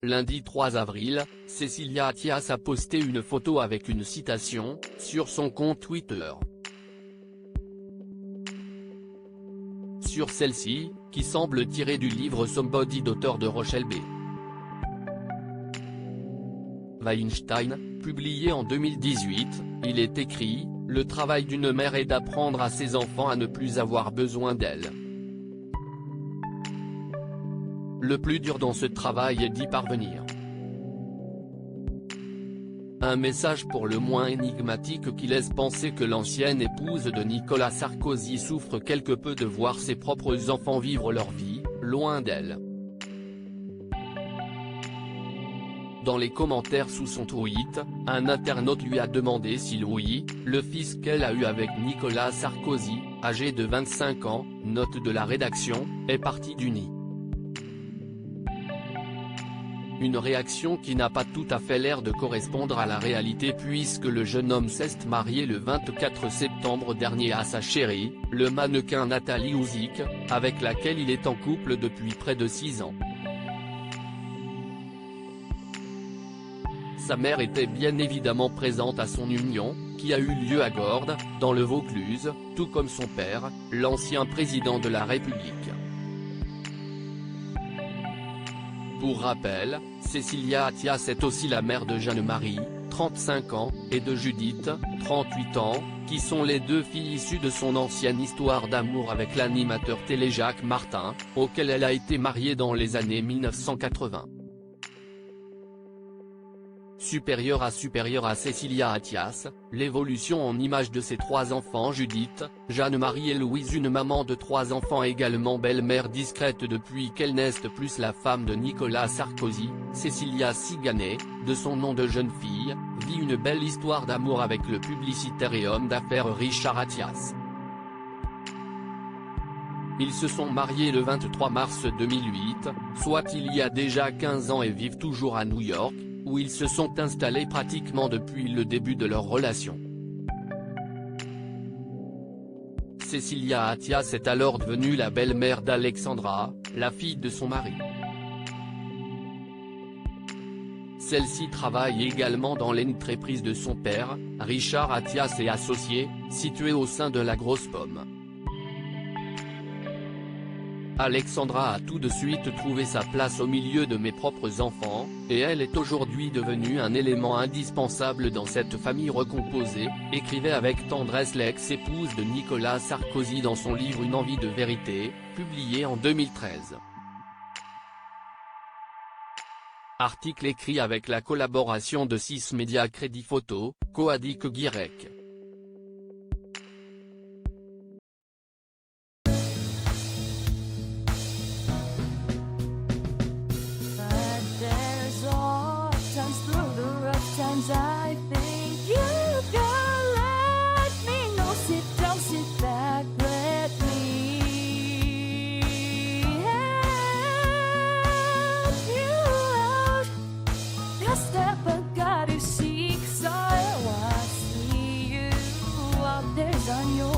Lundi 3 avril, Cécilia Attias a posté une photo avec une citation, sur son compte Twitter. Sur celle-ci, qui semble tirée du livre Somebody d'auteur de Rochelle B. Weinstein, publié en 2018, il est écrit « Le travail d'une mère est d'apprendre à ses enfants à ne plus avoir besoin d'elle. Le plus dur dans ce travail est d'y parvenir. » Un message pour le moins énigmatique qui laisse penser que l'ancienne épouse de Nicolas Sarkozy souffre quelque peu de voir ses propres enfants vivre leur vie, loin d'elle. Dans les commentaires sous son tweet, un internaute lui a demandé si Louis, le fils qu'elle a eu avec Nicolas Sarkozy, âgé de 25 ans, note de la rédaction, est parti du nid. Une réaction qui n'a pas tout à fait l'air de correspondre à la réalité puisque le jeune homme s'est marié le 24 septembre dernier à sa chérie, le mannequin Nathalie Ouzik, avec laquelle il est en couple depuis près de 6 ans. Sa mère était bien évidemment présente à son union, qui a eu lieu à Gordes, dans le Vaucluse, tout comme son père, l'ancien président de la République. Pour rappel, Cécilia Attias est aussi la mère de Jeanne-Marie, 35 ans, et de Judith, 38 ans, qui sont les deux filles issues de son ancienne histoire d'amour avec l'animateur télé Jacques Martin, auquel elle a été mariée dans les années 1980. Supérieure à Cécilia Attias, l'évolution en image de ses 3 enfants Judith, Jeanne-Marie et Louise, une maman de 3 enfants également belle-mère discrète depuis qu'elle n'est plus la femme de Nicolas Sarkozy, Cécilia Siganet, de son nom de jeune fille, vit une belle histoire d'amour avec le publicitaire et homme d'affaires Richard Attias. Ils se sont mariés le 23 mars 2008, soit il y a déjà 15 ans et vivent toujours à New York, où ils se sont installés pratiquement depuis le début de leur relation. Cécilia Attias est alors devenue la belle-mère d'Alexandra, la fille de son mari. Celle-ci travaille également dans l'entreprise de son père, Richard Attias et Associés, située au sein de la Grosse Pomme. Alexandra a tout de suite trouvé sa place au milieu de mes propres enfants, et elle est aujourd'hui devenue un élément indispensable dans cette famille recomposée, écrivait avec tendresse l'ex-épouse de Nicolas Sarkozy dans son livre Une envie de vérité, publié en 2013. Article écrit avec la collaboration de 6 médias Crédit Photo, Coadic Guirec. I think you can let me know. Sit down, sit back, let me help you out. The step I gotta seek, so I see you out there's on your